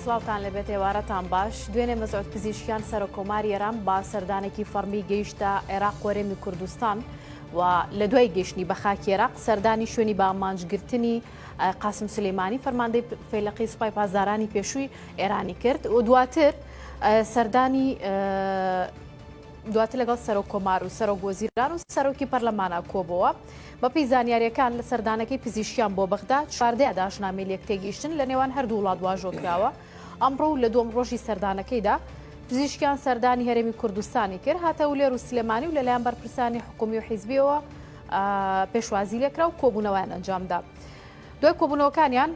سڵاوتان لەبێت ێوارەتان باش دوێنێ مەزعود پزیشکیان سەرۆکۆماری ئێران با سەردانێکی فەرمی گەیشتە عێراق وەرێمی کوردستان و لە دوای گەشتنی بە خاکی عێراق سەردانی شوێنی با ئامانجگرتنی قاسم سلەیمانی فەرماندەی فەیلقی سوپای پاسدارانی پێشووی ئێرانی کرد و دواتر سەردانی دواتر لەگەڵ سەرۆکۆمار و سەرۆک وەزیران و سەرۆکی پەرلەمانە کۆبەوە بەپی زانیاریەکان لە سەردانەکەی پزیشکیان بۆ بەغدا چواردەیە داژنامەی لێک تێگەیشتن لە نێوان هەردوو وڵات واژۆکراوە ئەمڕۆ لە دووەم ڕۆژی سەردانەکەیدا پزیشکیان سەردانی هەرێمی کوردستانی کرد هاتە ولێر و سلێمانی و لەلایەن بەرپرسانی حکومی و حیزبیەوە پێشوازی لێکرا و کۆبوونەوەیان ئەنجامدا. دوای کۆبوونەوەکانیان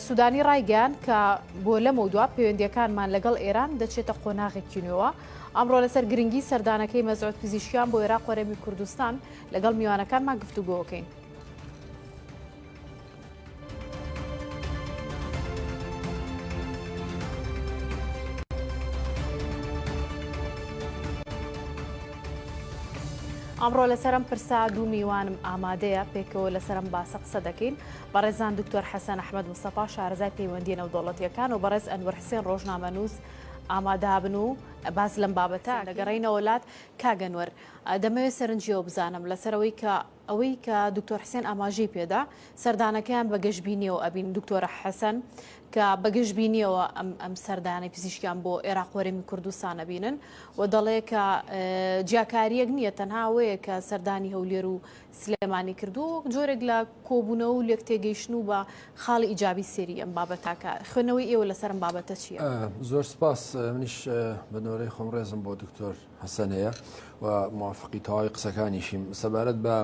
سوودانی ڕایگەیان کە بۆ لەمە دووە پەیوەندیەکانمان لەگەڵ ئێران دەچێتە قۆناغێکی نوێوە. ئەمڕۆ لەسەر گرنگی سەردانەکەی مەزعود پزیشکیان بۆ عێراق وەرەمی کوردستان لەگەڵ میوانەکانمان گفتوگۆکەین. ئەمڕۆ لەسەرم پرسا دوو میوانم ئامادەیە پێکەوە لەسەرم باسە قسە دەکەین بەڕێزان دکتۆر حەسەن ئەحمەد مستەفا شارەزای پەیوەندیە نێودەوڵەتیەکان و بەڕێز ئەنوەر حوسێن ڕۆژنامەنووس ئامادەبن و باز لەم بابەتە دەگەڕێینە وڵات. کاگەنوەر دەمەوێت سەرنجیەوە بزانم لەسەرەوەی کە ئەوەی کە دکتۆر حوسێن ئاماژەی پێدا سەردانەکەیان بەگەشتبینیەوە ئەبین دکتۆرە حەسەن کە بەگەشتبینیەوە ئەم سەردانەی پزیشکیان بۆ عێراق وەرەمی کوردستان ئەبینن و دەڵێ کە جیاکاریەک نییە تەنها ئەوەیە کە سەردانی هەولێر و سلێمانی کردو جۆرێک لە کۆبوونەوە و لێک تێگەیشتن و بە خاڵی ئیجابی سێری ئەم بابەتاکە خوێنەوەی ئێوە لەسەرم بابەتە چییە؟ زۆر سپاس منیش بەنۆرەی خۆم ڕێزم بۆ دکتۆر حەسەن هەیە و موافقی تەواوی قسەکانیشیم سەبارەت بە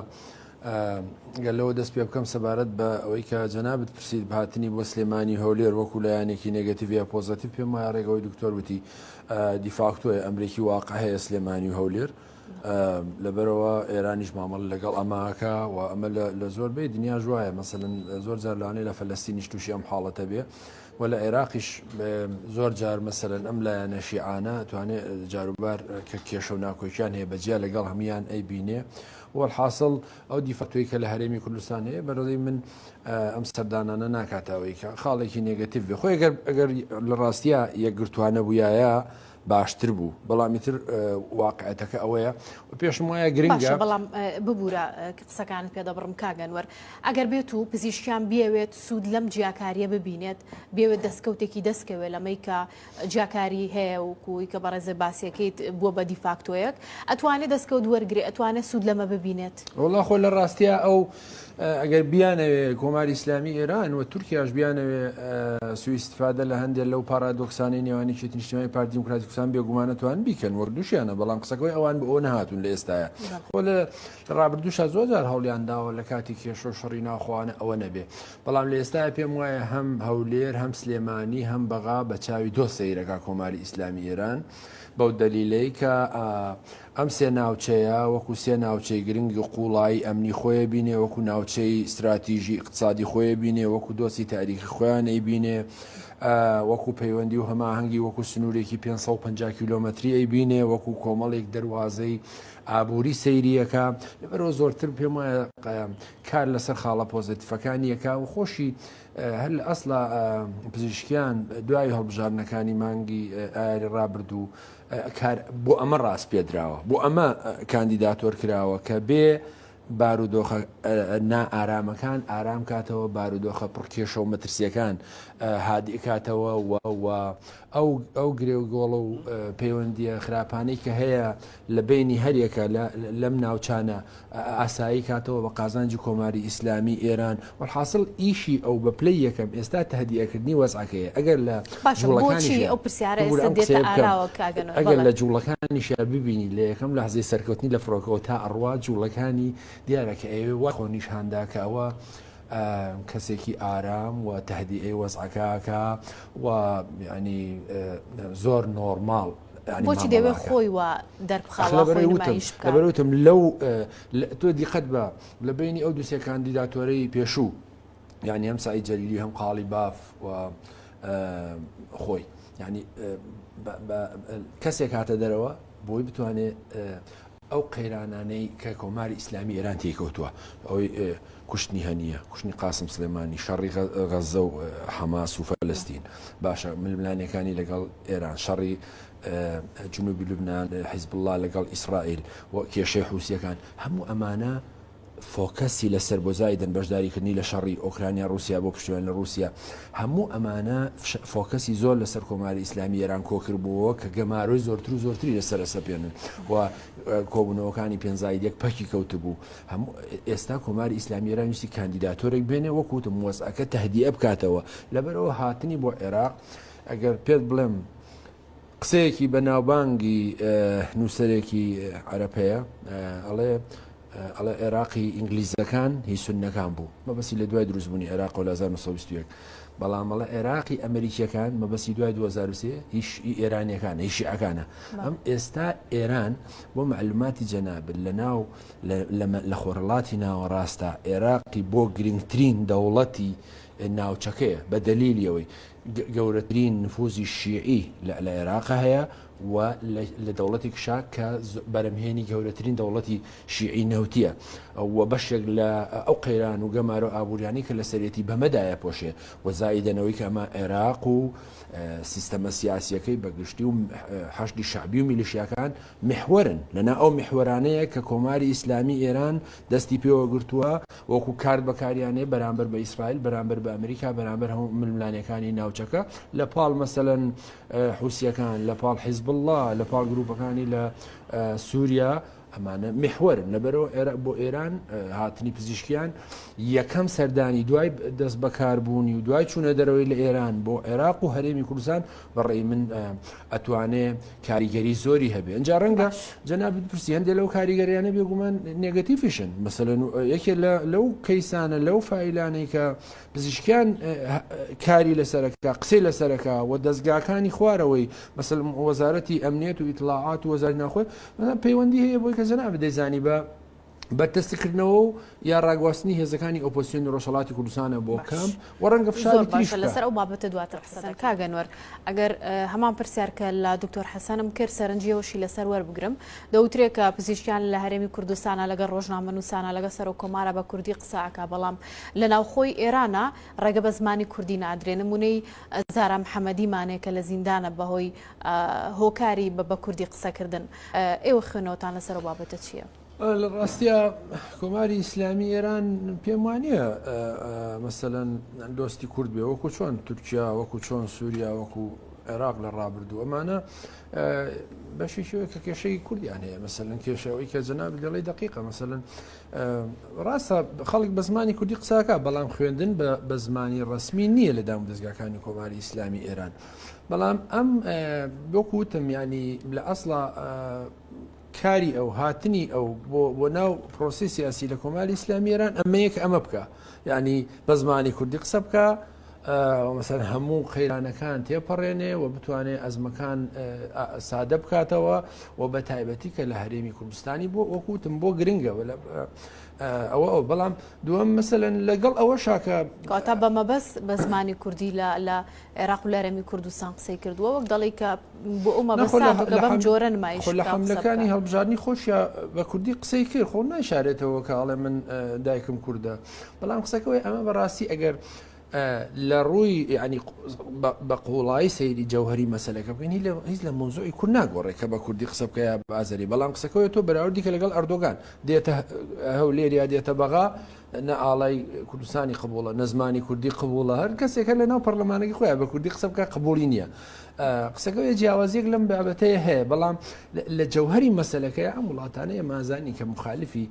گەلەوە دەست پێ بکەم سەبارەت بە ئەوەی کە جەنابەت پرسید بهاتنی بۆ سلێمانی هەولێر وەکو لایەنێکی نێگەتیڤ پۆزەتیڤ پێم وایە ڕێگەوەی دکتۆر وتی دیفاکتۆیە ئەمریکی واقع هەیە سلێمانی و هەولێر لەبەرەوە ئێرانیش مامەڵ لەگەڵ ئەماکە و ئەمە لە زۆربەی دنیا ژوایە مەسەلەن زۆر جار لەوانەیە لە فەلەستینیش تووشی ئەم حاڵەتە بێ و لە عێراقیش زۆر جار مەسەلەن ئەم لایەنە شیعانە توانێت جاروبار کە کێشە و ناکۆکیان هەیە بەجیا لەگەڵ هەمویان ئەی بینێ والحاصل ئەو دیفاکتۆی کە لە هەرێمی کوردستان هەیە بەڕێزی من ئەم سەردانانە ناکاتەوەی کە خاڵێکی نێگەتیڤ بێ خۆی ئەگەر لە ڕاستیە یەکگرتوانە بوویایە باشتر بوو بەڵامی تر واقعەتەکە ئەوەیە و پێشم وایە گرنگە بەڵام ببوورە قسەکانت پێ دەبڕم کاگەنوەر ئەگەر بێت و پزیشکیان بیاوێت سوود لەم جیاکاریە ببینێت بێوێت دەستکەوتێکی دەستکەوێت لەمەی کە جیاکاری هەیە و کوی کە بەڕێزە باسیەکەیت بووە بە دیفاکتۆیەک ئەتوانێت دەستکەوت وەرگێ ئەتوانێت سوود لەمە ببینێت وڵا خۆ لە ڕاستیە ئەو ئەگەر بیانەوێ کۆماری ئیسلامی ئێران و تورکیاش بیانەوێ سوئیستفادە لە هەندێک لەو پارادۆکسانەی نێوانی چێتی نیشتیمانی پارتی دیموکراتیکستان بێگومانەتوان بیکەن وەردوشیانە بەڵام قسەکەی ئەوان بە ئەو نەهاتون لە ئێستاە خۆ لە ڕابردووشە زۆر جار هەوڵیان داوە لە کاتی کێشە و شەڕی ناخواانە ئەوە نەبێ بەڵام لە ئێستا پێم وایە هەم هەولێر هەم سلێمانی هەم بەغا بە چاوی دۆ سەیرەکە کۆماری ئیسلامی ئێران بەو دەلیلەی کە ئەم سێ ناوچەیە وەکو سێ ناوچەی گرنگی قوڵایی ئەمنی خۆیە بینێ وەکو ناوچەی استراتیژی اقتصادی خۆیە بینێ وەکو دۆستی تاریخی خۆیان ئەی بینێ وەکو پەیوەندی و هەماهەنگی وەکو سنوورێکی 550 کیلۆمەتری ئەی بینێ وەکو کۆمەڵێک دەواازەی ئابووری سەیریەکە لەبەرەوە زۆرتر پێم وایە کار لەسەر خاڵە پۆزیتیڤەکانیەکە و خۆشی هەر لە ئەسڵا پزیشکیان دوای هەڵبژارنەکانی مانگی ئایاری ڕابردوو بۆ ئەمە ڕاست پێدراوە بۆ ئەمە کاندیداتۆر کراوە کە بێ بارودۆخە نائارامەکان ئارام کاتەوە بارودۆخە پڕکێشە و مەترسیەکان هادی کاتەوە ئەو گرێ و گۆڵە و پەیوەندیە خراپانەی کە هەیە لە بینی هەرێکە لەم ناوچانە ئاسایی کاتەوە بە قازانجی کۆماری ئیسلامی ئێران والحاصل ئیشی ئەو بە پلەی یەکەم ئێستا تهدیەکردنی وەزعەکەیە ئەگەر لە ئەگەر لە جوڵەکانیشە ببینی لە یەکەم لە حزەی سەرکەوتنی لە فڕۆکەوە تا ئەڕوا جوڵەکانی دیارەکە ئەوێ وا خۆ نیشاندا کە ئەوە کەسێکی ئارام و تهدیئەی وەزعەکەکە و ینی زۆر نۆرماڵ بۆچی دەوێت خۆی وە دەربەروتم لەو تۆ دیقەت بە لە بینی ئەو دووسێ کاندیداتۆرەی پێشوو یعنی هەم سعید جەلیلی هەم قاڵی باف و خۆی ینی کەسێک هاتە دەرەوە بۆی بتوانێت ئەو قەیرانانەی کە کۆماری ئیسلامی ئێران تێکەوتووە ئەوەی کوشتنی هەنیە کوشتنی قاسم سلێمانی شەڕی غەزە و حەماس و فەلەستین باشە ململانیەکانی لەگەڵ ئێران شەڕی جنوبی لوبنان حیزب الله لەگەڵ ئیسرائیل و کێشەی حوسیەکان هەموو ئەمانە فۆکەسی لەسەر بۆ زایدن بەشداریکردنی لە شەڕی ئۆکرانیا رووسیا بۆ پشتیوان لە رووسیا هەموو ئەمانە فۆکەسی زۆر لەسەر کۆماری ئیسلامی ئێران کۆکرد بووە کە گەماڕۆی زۆرتر و زۆرتری لەسەر سەپێنن و کۆبوونەوەکانی پێنجایدێک پەکی کەوت بوو هەموو ئێستا کۆماری ئیسلامی ئێران ویستی کاندیداتۆرێک بێنێ وەکوتم وەزعەکە تەهدیە بکاتەوە لەبەرەوە هاتنی بۆ عێراق ئەگەر پێت بڵێم قسەیەکی بە ناوبانگی نووسەرێکی عەرەپەیە ئەڵێ عێراقی ئینگلیزەکان هی سونەکان بوو مەبەسی لە دوای دروستبوونی عێراق و لە 1920 بەڵام مەڵە عێراقی ئەمریکیەکان مەبەسی دوای 2023 هیچ ئێرانیەکان هیچ شیعەکانە ئەم ئێستا ئێران بۆ معلوماتی جەنابن لە ناو لە خۆرەڵاتی ناوەڕاستە عێراقی بۆ گرنگترین دەوڵەتی ناوچەکەیە بە دەلیلیەوەی گەورەترین نفوزی شیعی لە عێراقە هەیە و لە دەوڵەتی کشا کە بەرەمهێنی گەورەترین دەوڵەتی شیعی نەوتیە و بەشێک لە ئەو قەیران و گەمارە ئابوووریانی کە لە سەرەتی بەمەدایە پۆشێ و زائیدەنەوەی کە ئەمە عێراق و سیستەمە سیاسیەکەی بەگشتی و حەشدی شعبی و میلیشیاکان محورن لەنا ئەو محوەرانەیە کە کۆماری ئیسلامی ئێران دەستی پێوە گرتووە وەکو کارد بەکاریانەیە بەرامبەر بە ئیسرائیل بەرامبەر بە ئەمریکا بەرامبەر هەموو ململانیەکانی ناوچەکە لە پاڵ مەسەلەن حوسیەکان لە پاڵ حیزب الله لە پاڵ گروپەکانی لە سووریا ئەمانە محورن لەبەرەوە بۆ ئێران هاتنی پزیشکیان یەکەم سەردانی دوای دەست بەکاربوونی و دوای چوونە دەرەوەی لە ئێران بۆ عێراق و هەرێمی کوردستان بەڕێی من ئەتوانێ کاریگەری زۆری هەبێ ئەجا ڕەنگە جەناب پرسی هەندێک لەو کاریگەریانە بێگومان نێگەتیڤیشن مەسەلەن یەکێ لەو کەیسانە لەو فایلانەی کە پزیشکیان کاری لەسەرەکە قسەی لەسەرەکە و دەستگاکانی خوارەوەی مەسەل وەزارەتی ئەمنیەت و ئیطلاعات و وەزارەتی ناوخۆی پەیوەندی هەیە بۆی کە جەناب دەیزانی بە تەستیکردنەوە و یا ڕاگواستنی هێزەکانی ئۆپۆزیسیۆنی ڕۆژهەڵاتی کوردستانە بۆ کەم و ڕەنگە فشاری تریش لەسەر ئەو بابەتە دواتر قسەدەکەین کاگەنوەر ئەگەر هەمان پرسیارکە لە دکتۆر حەسەنم کرد سەرنجیەوەشی لەسەر وەربگرم دەوترێت کە پزیشکیان لە هەرێمی کوردستانە لەگەڵ ڕۆژنامەنووسانە لەگە سەر و کۆمارە بە کوردی قسەکە بەڵام لە ناوخۆی ئێرانە ڕێگە بە زمانی کوردی نادرێن نمونەی زارا محەممەدیمانێک کە لە زیندانە بەهۆی هۆکاری بە کوردی قسەکردن ئێوە خوێنەوەتان لەسەر و بابەتە چییە؟ لە ڕاستیە کۆماری ئیسلامی ئێران پێم وانە مەسەلەن دۆستی کورد بێ وەکو چۆن تورکیا وەکو چۆن سووریا وەکو عێراق لە ڕابردوو ئەمانە بەشێکەوە کە کێشەی کوردیان هەیە مەسەلەن کێشەوەی کە جەناب دەڵی دقیقە مەسەلەن ڕاستە خەڵک بە زمانی کوردی قساکە بەڵام خوێندن بە زمانی ڕسمی نییە لە دام دەستگاکانی کۆماری ئیسلامی ئێران بەڵام ئەم بۆکوتم ینی لە ئەسڵا کاری ئەو هاتنی ئەو بۆ ناو پرۆسی سیاسی لە کۆماری ئیسلامی ئێران ئەمەیەک ئەمە بکە یعنی بە زمانی کوردی قسە بکە مەسەن هەموو قەیرانەکان تێپەڕێنێ و بتوانێت ئەزمەکان سادە بکاتەوە و بە تایبەتی کە لە هەرێمی کوردستانی بۆ وەکوتم بۆ گرنگەوە ئەوە بەڵام دووەم مەسەلەن لەگەڵ ئەوە شاکە کاتە بە مەبەست بە زمانی کوردی لە عێراق و لە هەرێمی کوردستان قسەی کردووە وەک دەڵی کە بۆ ئەو مەبەست بەم جۆرە نمایش لە حەملەکانی هەڵبژارنی خۆشیە بە کوردی قسەی کرد خۆ ناشارێتەوە کە ئەڵێ من دایکم کووردە بەڵام قسەکەوەی ئەمە بەڕاستی ئەگەر لە ڕووی ینی بە قوڵایی سەیری جەوهری مەسەلەکە بکەین هیچ لە مۆزوعی کورد ناگۆڕێت کە بە کوردی قسە بکە بازەری بەڵام قسەکەوەی تۆ بەراوردی کە لەگەڵ ئەردۆگان دێتە هەولێریا دێتە بەغا نە ئاڵای کوردستانی قبوڵە نەزمانی کوردی قبوڵە هەر کەسێکە لە ناو پەرلەمانێکی خۆیان بە کوردی قسە بکە قبولی نییە قسەکەوەی جیاوازیەک لەم بابەتەیە هەیە بەڵام لە جەوهری مەسەلەکەی ئەم وڵاتانەیە مازانی کە مخالفی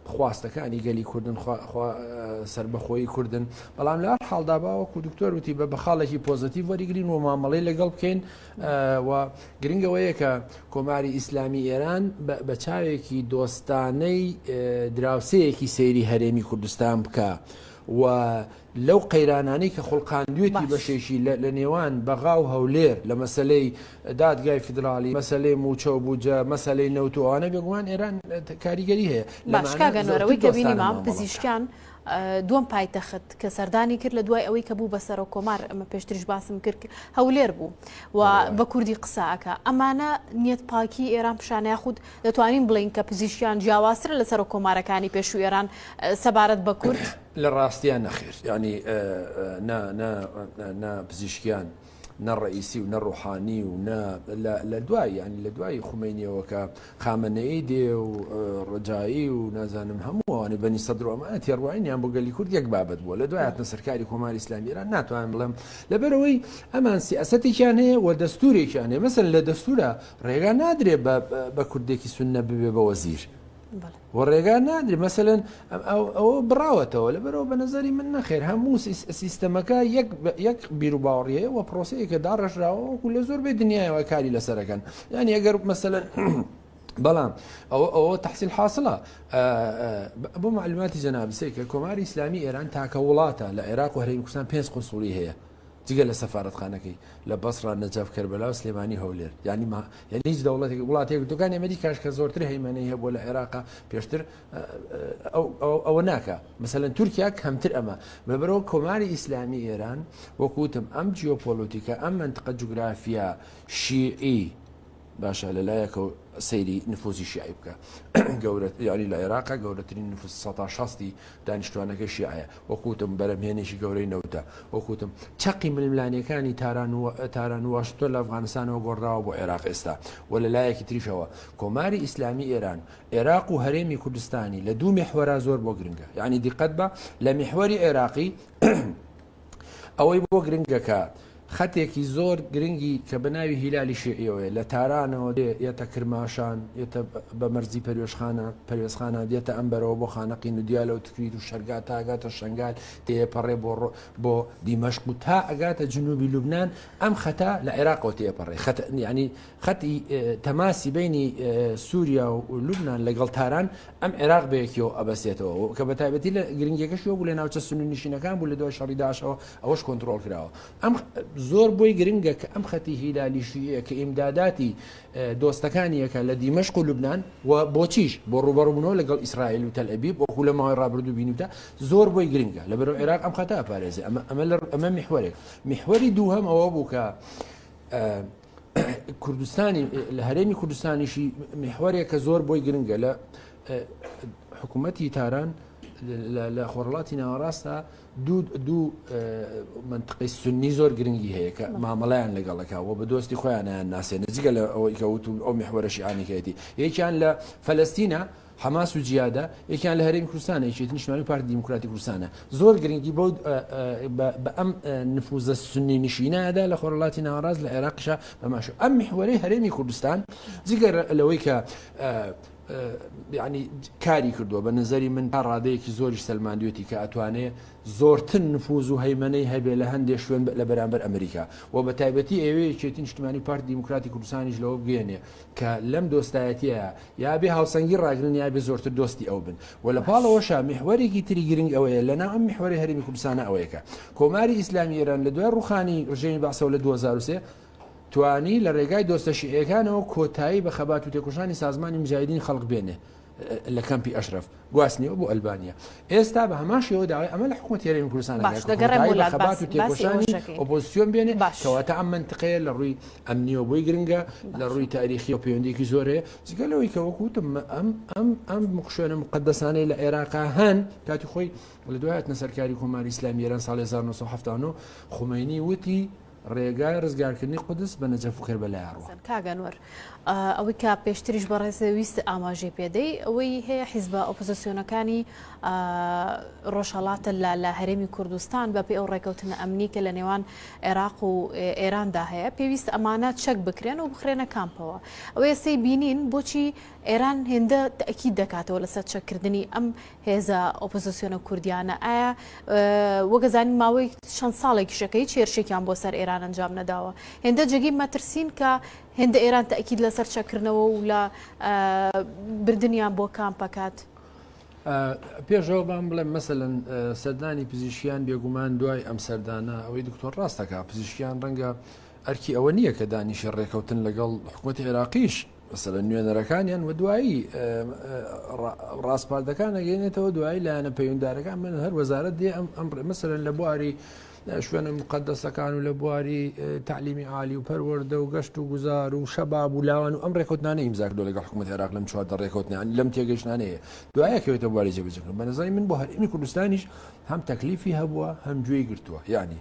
خواستەکانی گەلی کوردن سربەخۆی کوردن بەڵام لە حاڵدا باوەکو دکتۆر وتی بە بەخاڵێکی پۆزتیڤ وەریگرین و مامەڵەی لەگەڵ بکەین و گرنگەوەیە کە کۆماری ئیسلامی ئێران بە چاوێکی دۆستانەی دراوسەیەکی سەیری هەرێمی کوردستان بکە و لەو قەیرانانەی کە خوڵقاندوێتی بەشێشی لە نێوان بەغا و هەولێر لە مەسلەی دادگای فیدرالی مەسلەی موچە و بوجە مەسلەی نەوتوانە بێگومان ئێران کاریگەری هەیە باشکاگەنەوەرەوەی کە بینی مام پزیشکان دوم پایتەخت کە سەردانی کرد لە دوای ئەوەی کە بوو بەسەر و کۆمار ئەمە پێشتریش باسم کرد هەولێر بوو و بە کوردی قساکە ئەمانە نیەت پاکی ئێران پیشانە یاخود دەتوانین بڵین کە پزیشکیان جیاوازترە لەسەر و کۆمارەکانی پێشوو ئێران سەبارەت بە کورد لە ڕاستیان نەخێر ینی پزیشکیان نە ڕئیسی و نە ڕوحانی و لە دوای ینی لە دوای خومینیەوەکە خامنەی دێ و ڕجایی و نازانم هەمووانێ بەنی سەدر و ئەمانە تێڕواینیان بۆ گەلی کورد یەک بابەت بووە لە دوایاتنە سەرکاری کۆماری ئیسلامی ئێران ناتوانم بڵێم لەبەرەوەی ئەمان سیاسەتێکیان هەیە و دەستورێکیان هەیە مەسەن لە دەستورە ڕێگا نادرێ بە کوردێکی سوننە ببێ بە وەزیر وەڕێگا نادرێ مەسەلەن ئەوە بڕاوەتەوە لەبەرەوە بە نەزەری من نەخێر هەموو سیستەمەکە یەک بیر و باوەڕیەیە و پرۆسەیەکە داڕژراوە و لە زۆر بێ دنیایەوە کاری لەسەرەکەن یعنی ئەگەر مەسەلەن بەڵام ئەوە تەحسیل حاصلە بۆ معلوماتی جەنابسەی کە کۆماری ئیسلامی ئێران تاکە وڵاتە لە عێراق و هەرێمی کوردستان 5 قونسوڵی هەیە جگە لە سەفارەتخانەکەی لە بەسڕا نەجاف کەربەلا و سلێمانی هەولێر یعنی هیچ دەوڵەتێک وڵاتێک دوکان ئەمریکاش کە زۆرتر هەیمانەی هەیە بۆ لە عێراقا پێشتر ئەوە ناکە مەسەلەن تورکیا کەمتر ئەمە بەبەرەوە کۆماری ئیسلامی ئێران وەکوتم ئەم جیۆپۆلیتیکە ئەم منتقە جوگرافیا شیعی باشە لەلایەکە سەیری نفوزی شیعی بکە گەورە یعنی لە عێراقا گەورەترین نفوس 16 دانیشتوانەکە شیعەیە وەکوتم بەرەمهێنێکی گەورەی نەوتە وەکوتم چەقی ململانیەکانی تاران و واشنتۆن لە ئەفغانستانەوە گۆڕاوە بۆ عێراق ئێستا و لەلایەکی تریشەوە کۆماری ئیسلامی ئێران عێراق و هەرێمی کوردستانی لە دوو میحوەرا زۆر بۆ گرنگە یعنی دیقەت بە لە میحوەری عێراقی ئەوەی بۆ گرنگەکە خەتێکی زۆر گرنگی کە بەناوی هیلالی شێعیەوەیە لە تارانەوە دێتە کرماشان یێتە بە مەرزی پەروێزخانە دێتە ئەمبەرەوە بۆ خانەقی نودیالە و تکریت و شەرگات تا ئەگاتە شنگال تێپەڕێ بۆ دیمەشق و تا ئەگاتە جنوبی لوبنان ئەم خەتا لە عێراقەوە تێپەڕێ ینی خەتی تەماسی بینی سووریا و لوبنان لەگەڵ تاران ئەم عێراق بەیەکیەوە ئەبەسێتەوە کە بە تایبەتی لە گرنگەکەشەوە بوو لە ناوچە سنوور نشینەکان بوو لە دوای شەڕی داعشەوە ئەوەش کۆنتڕۆڵ کراوە ئەم زۆر بۆی گرنگە کە ئەم خەتی هیلالی شیعە کە ئیمداداتی دۆستەکانیەکە لە دیمەشق و لوبنان و بۆچیش بۆ ڕوبەڕووبوونەوە لەگەڵ ئیسرائیل و تەل ئەبیب وەکو لە ماوەی ڕابردوو بینیوتە زۆر بۆی گرنگە لەبەرەوە عێراق ئەم خەتە ئەپارێزێ ئەمە میحوەرێک میحوەری دووهەم ئەوە بوو کە کوردستانی لە هەرێمی کوردستانیشی میحوەرێک کە زۆر بۆی گرنگە لە حکوومەتی تاران لە خۆرڵاتی ناوەڕاستە دوو منطقی سنی زۆر گرنگی هەیە کە مامەڵیان لەگەڵەکەوە بە دۆستی خۆیانیان ناسێنە جگە لە ئەوەی کەوت و ئەو میحوەرە شیعانیکەیەتی یەکیان لە فەلەستینە حماس و جیادە یەکیان لە هەرێمی کوردستانە یەکێتی نیشتیمانی پارتی دیموکراتی کوردستانە زۆر گرنگی بۆ بە ئەم نفوزە سنی نشینەدا لە خۆرڵاتی ناوەڕاست لە عێراقیشە بەماشە ئەم میحوەرەی هەرێمی کوردستان جگە لەوەی کە ینی کاری کردووە بە نظری من تا ڕادەیەکی زۆری سەلماندوێتی کە ئەتوانێت زۆرتر نفوز و هەیمەنەی هەبێ لە هەندێک شوێن لە بەرامبەر ئەمریکا و بە تایبەتی ئێوەیە چێتی نیشتیمانی پارتی دیموکراتی کوردستانیش لەوە بگەێنێ کە لەم دۆستایەتیە یا بێ هاوسەنگی ڕاگرن یا بێ زۆرتر دۆستی ئەو بن و لە پاڵەوەشە میحوەرێکی تری گرنگ ئەوەیە لەناو ئەم میحوەری هەرێمی کوردستانە ئەوەیەکە کۆماری ئیسلامی ئێران لە دوای ڕوخانی ڕژێمی بەعسەوە لە 2003 توانی لە ڕێگای دۆستە شیعیەکانەوە کۆتایی بە خەبات و تێکۆشانی سازمانی مجاهدین خەڵق بێنێ لە کەمپی ئەشرەف گواستنیەوە بۆ ئەلبانیا ئێستا بە هەماشەوە داوای ئەمە لە حکوومەتی هەرێمی کوردستان خەبات و تێکۆشانی ئۆپۆزیسیۆن بێنێ کەواتە ئەم منتقەیە لە ڕووی ئەمنیەوە بۆی گرنگە لە ڕووی تاریخی و پەیوەندێکی زۆرەیە جگەلەوەی کە وەکوتم ئەم شوێنە مقدەسانەی لە عێراقا هەن کاتی خۆی لە دوایەتنە سەرکاری کۆماری ئیسلامی ئێران ساڵی 1970 خومینی وتی ڕێگای ڕزگارکردنی قودس بە نەجەف و کەربەلای ڕوە کاگەنوەر ئەوەی کە پێشتریش بەڕێزەویست ئاماژەی پێدەی ئەوەی هەیە حیزبە ئۆپۆزیسیۆنەکانی ڕۆژهەڵاتە لە هەرێمی کوردستان بە پێ ئەو ڕێکەوتنە ئەمنی کە لە نێوان عێراق و ئێراندا هەیە پێویست ئەمانە چەک بکرێن و بخرێنە کامپەوە ئەوەیە سەی بینین بۆچی ئێران هێندە تەکید دەکاتەوە لەسەر چەککردنی ئەم هێزە ئۆپۆزیسیۆنە کوردیانە ئایا وەگەزانین ماوەی چەند ساڵێکی شەکەی چێرشێکیان بۆ سەر ئێران ئەنجام نەداوە هێندە جێگی مەترسین کە هێندە ئێران تەکید لەسەر چەکردنەوە و لە بردنیان بۆ کامپەکات پێشەوە بام بڵێم مەسەلەن سەردانی پزیشکیان بێگومان دوای ئەم سەردانە ئەوەی دکتۆر ڕاستەکە پزیشکیان ڕەنگە ئەرکی ئەوە نییە کە دانیشە ڕێکەوتن لەگەڵ حکوومەتی عێراقیش مثلا نوێنەرەکانیان و دوایی ڕاستپاردەکان ئەگەێنێتەوە دوایی لایەنە پەیوەنددارەکان من هەر وەزارەت دێ ئەم مثلا لە بواری شوێنە مقدسەکان و لە بواری تعلیمی عالی و پەروەردە و گەشت و گوزار و شەباب و لاوان و ئەم ڕێکوتنانە ئیمزاکردۆ لەگەڵ حکوومەت عێراق لەم چوارتە ڕێکوتنیان لەم تێگەیشتانەیە دوایەکەوێتە بواری جێبەجێکردن بە نظری من بۆ هەرێمی کوردستانیش هەم تەکلیفی هەبووە هەم گوێی گرتووە یعنی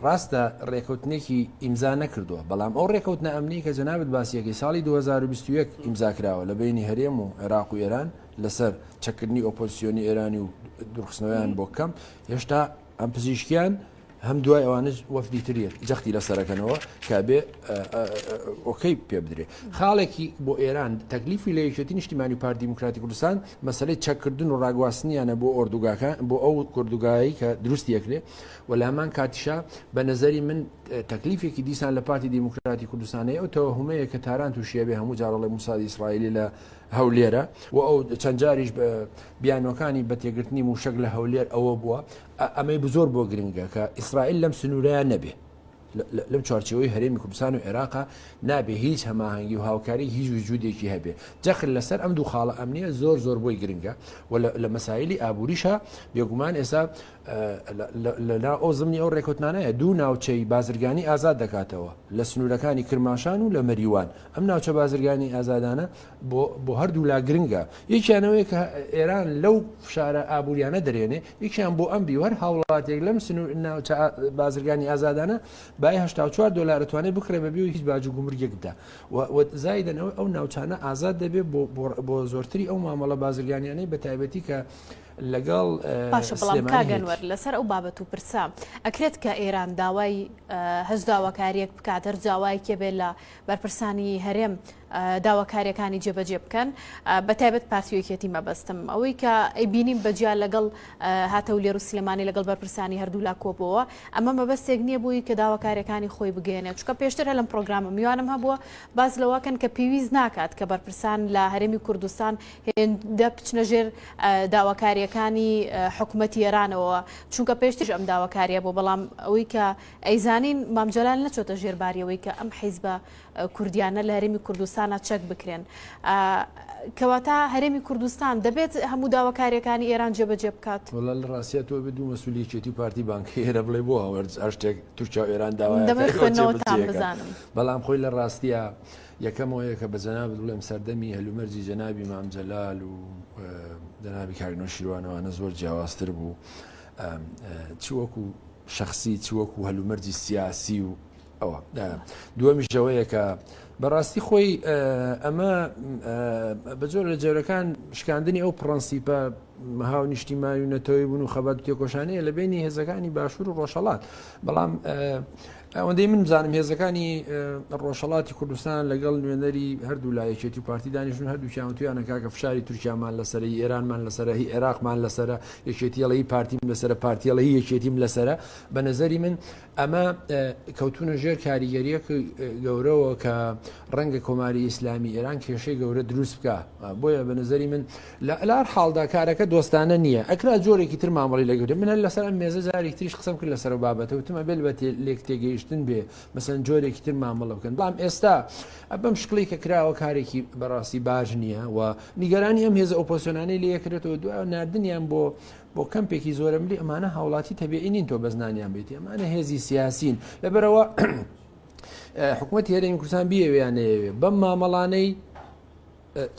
ڕاستە ڕێکوتنێکی ئیمزا نەکردووە بەڵام ئەو ڕێکوتنە ئەمنی کە جەنابەت باسیەکەی ساڵی 2021 ئیمزاکراوە لە بینی هەرێم و عێراق و ئێران لەسەر چەکردنی ئۆپۆزیسیۆنی ئێرانی و درخستنەوەیان بۆ بکەم هێشتا ئەم پزیشکیان هەم دوای ئەوانش وەفدی تریە جەختی لەسەرەکەنەوە کا بێ ئۆکەی پێ بدرێ خاڵێکی بۆ ئێران تەکلیفی لە یەکێتی نیشتیمانی پارتی دیموکراتی کوردستان مەسەلەی چەکردن و ڕاگواستنیانە بۆ ئۆردوگاکان بۆ ئەو کوردوگایی کە دروستی یەکرێ و لامان کاتیشا بە نەزەری من تەکلیفێکی دیسان لە پارتی دیموکراتی کوردستانەیە ئەو تەوەهومەیە کە تاران تووشیە بێ هەموو جاڕەڵی موسادی ئیسرائیلی لە هەولێرە و ئەو چەند جاریش بیانەکانی بەتێگرتنی موشک لە هەولێر ئەوە بووە ئەمەی بزۆر بۆ گرنگە کە ئیسرائیل لەم سنوورەیە نەبێ لەم چارچەوەی هەرێمی کوردستان و عێراقا نابێ هیچ هەماهەنگی و هاوکاری هیچ وجودێکی هەبێ جەخل لەسەر ئەم دوو خاڵە ئەمنیە زۆر بۆی گرنگە و لە مەسایلی ئابووریشە بێگومان ئێستا لەنا ئەو زمنی ئەو ڕێکوتنانەیە دوو ناوچەی بازرگانی ئازاد دەکاتەوە لە سنوورەکانی کرماشان و لە مەریوان ئەم ناوچە بازرگانی ئازادانە بۆ هەردوو لا گرنگە یەکیانەوەی کە ئێران لەو فشارە ئابووریانە دەرێنێ یەکیان بۆ ئەم بیوەر هاوڵاتێک لەم ناوچە بازرگانی ئازادانە بای $84 توانێت بکرێ بەبی و هیچ باج و گومرگێکدا و زایدنەوە ئەو ناوچانە ئازاد دەبێت بۆ زۆرتری ئەو مامەڵە بازرگانیانەی بە تایبەتی کە لەگەڵ باشە بەڵام کاگەنوەر لەسەر ئەو بابەت و پرسا ئەکرێت کە ئێران داوای هەست داواکاریەک بکات هەر جاوایەکێ بێت لە بەرپرسانی هەرێم داواکاریەکانی جێبەجێ بکەن بە تایبەت پارتیۆکێتی مەبەستم ئەوەی کە ئەی بینیم بەجیا لەگەڵ هاتەولێر و سلێمانی لەگەڵ بەرپرسانی هەردوو لا کۆبەوە ئەمە مەبەستێک نییە بووی کە داواکاریەکانی خۆی بگەێنێت چکە پێشتر لەم پرۆگرامە میوانم هەبووە باز لەوەکەن کە پێویست ناکات کە بەرپرسان لە هەرێمی کوردستان هێندە بچنە ژێر داواکاریەکانی حکوومەتی ئێرانەوە چونکە پێشتر ئەم داواکاریە بۆ بەڵام ئەوەی کە ئەیزانین مامجلال نەچۆتە ژێرباریەوەی کە ئەم حیزبە کوردیانە لە هەرێمی کوردستانە چەک بکرێن کەواتە هەرێمی کوردستان دەبێت هەموو داواکاریەکانی ئێران جێبەجێ بکات وڵا لە ڕاستیە تۆ بێ دوو مەسوولیەتی پارتی بانکی هێرە بڵێ بۆ هەشتێک تورکیا و ئێران دەبێت خوێندنەوەتان بزانم بەڵام خۆی لە ڕاستیە یەکەمەوەیە کە بە جەناب بڵێم سەردەمی هەلومەرجی جەنابی مامجەلال و جەنابی کاگنۆ شیروانەوەانە زۆر جیاوازتر بوو چ وەکو شخصی چ وەکو هەلومەرجی سیاسی و ئەوە دووەمیشەوەیە کە بەڕاستی خۆی ئەمە بەجۆر لە جێورەکان شکاندنی ئەو پرەنسیپە مەهاو نیشتیمانی و نەتەوەی بوون و خەبات و تێکۆشانەیە لە بینی هێزەکانی باشوور و ڕۆژهەڵات بەڵام ئەوەندەی من بزانم هێزەکانی ڕۆژهەڵاتی کوردستان لەگەڵ نوێنەری هەردوو لایەکێتی و پارتی دانیشتون هەردووکیان تویانە کاکە فشاری تورکیامان لەسەرەی ئێرانمان لەسەرە هی عێراقمان لەسەرە یەکێتیەڵی پارتیم لەسەرە پارتیەڵی یەکێتیم لەسەرە بە نەزەری من ئەمە کەوتونە ژێر کاریگەریەک گەورەوە کە ڕەنگە کۆماری ئیسلامی ئێران کێشەی گەورە دروست بکە بۆیە بە نەزەری من لە هەر حاڵدا کارەکە دۆستانە نییە ئەکرا جۆرێکی تر مامەڵی لەگەورە من لەسەر ئەم مێزە جارێک تریش قسەم کرد لەسەر بابەتە وتمە بێت بە لێک تێگەیشتن بێ مەسەن جۆرێکی تر مامەڵە بکەن بەڵام ئێستا بەم شکڵی کە کراوە کارێکی بەڕاستی باش نییە و نیگەرانی ئەم هێزە ئۆپۆزیسیۆنانەی لێ یەکرێتەوە دوای نردنیان بۆ کەمپێکی زۆرە ملی ئەمانە هاوڵاتی تەبیعی نین تۆ بەزنانیان بێتی ئەمانە هێزی سیاسین لەبەرەوە حکوومەتی هەرێمی کوردستان بیەوێیانەیەوێ بەم مامەڵانەی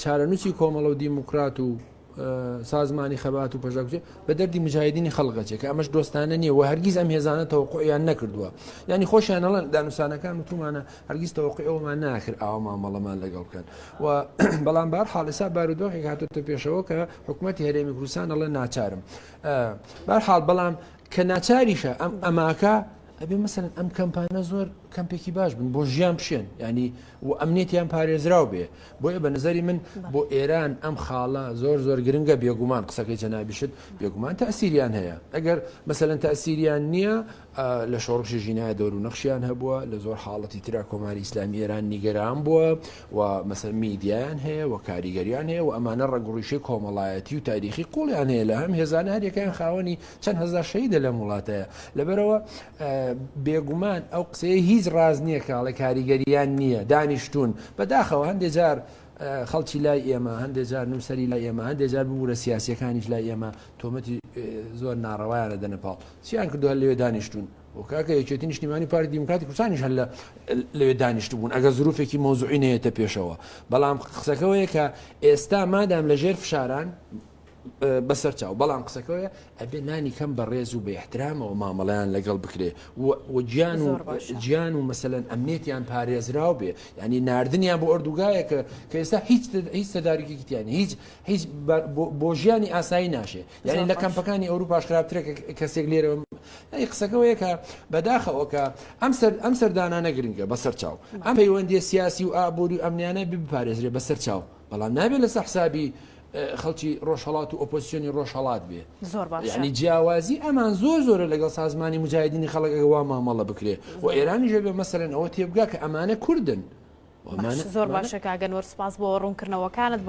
چارەنووسی کۆمەڵە و دیموکرات و سازمانی خەبات و پەژاکوچێ بە دەردی مجاهدینی خەڵقەچێک ئەمەش دۆستانە نییە و هەرگیز ئەم هێزانە تەوەقعیان نەکردووە ینی خۆشیانەڵەن دانووسانەکان و تومانە هەرگیز تەوەقعی ئەومان ناکرد ئاوا مامەڵەمان لەگەڵ بکەن و بەڵام بار حاڵێسا بارودۆخێک هاتوتە پێشەوە کە حکوومەتی هەرێمی کوردستان ئەڵێ ناچارم بارحاڵ بەڵام کە ناچاریشە ئەماکە ئەبێ مەسەن ئەم کەمپانە زۆر کەمپێکی باش بن بۆ ژیان بشێن ینی و ئەمنێتیان پارێزراو بێ بۆیە بە نظری من بۆ ئێران ئەم خاڵە زۆر گرنگە بێگومان قسەکەی جەنابیشت بێگومان تەسیریان هەیە ئەگەر مەسەلەن تەسیریان نییە لە شۆڕشی ژینای دەور و نەخشیان هەبووە لە زۆر حاڵەتی ترا کۆماری ئیسلامی ئێران نیگەران بووە و مەسەن میدیایان هەیە و کاریگەریان هەیە و ئەمانە ڕەگوڕیشەی کۆمەڵایەتی و تاریخی قوڵیان هەیە لە هەم هێزانە هەرێکیان خاوەنی چەند هەزار شەهیدە لە وڵاتەیە لەبەرەوە بێگومان ئەو قسەیە هیچ هیچ ڕاز نییە کاڵە کاریگەریان نییە دانیشتون بەداخەوە هەندێک جار خەڵکی لای ئێمە هەندێک جار نووسری لای ئێمە هەندێک جار ببوورە سیاسیەکانیش لای ئێمە تۆمەتی زۆر ناڕەوایانە دەنەپاڵ چیان کردووە لەوێ دانیشتون و کاکە یەکێتی نیشتیمانی پارتی دیموکراتی کوردستانیش هەر لەوێ دانیشت بوون ئەگە زروفێکی مۆزوعی نەیەتە پێشەوە بەڵام قسەکەوەیە کە ئێستا مادام لەژێر فشاران بەسەر چاو بەڵام قسەکەوەیە ئەبێ نانی کەم بە ڕێز و بە احترامەوە مامەڵیان لەگەڵ بکرێ گیان و مەسەلەن ئەمنێتیان پارێزراو بێ ینی نردنیان بۆ ئۆردوگایە کە ئێستا هیچ تدارێکیتیانی هیچ بۆ ژیانی ئاسایی ناشێ یعنی لە کەمپەکانی ئەوروپاش خراپترە کەسێک لێرەوە قسەکەوەیە کە بەداخەوە کە ئەم سەردانانە گرنگە بەسەر چاو ئەم پەیوەندی سیاسی و ئابووری و ئەمنیانە بپارێزرێ بەسەر چاو بەڵام نابێت لەسەر حسابی خەڵکی ڕۆژهەڵات و ئۆپۆزیسیۆنی ڕۆژهەڵات بێ زۆر باش ینی جیاوازی ئەمان زۆرە لەگەڵ سازمانی مجاهدینی خەڵک ئەوە مامەڵە بکرێ و ئێرانی ژێ بێ مەسەرەن ئەوە تێبگا کە ئەمانە کوردن زۆر باشە کاگەنوەر سپاس بۆ ڕوونکردنەوەکانت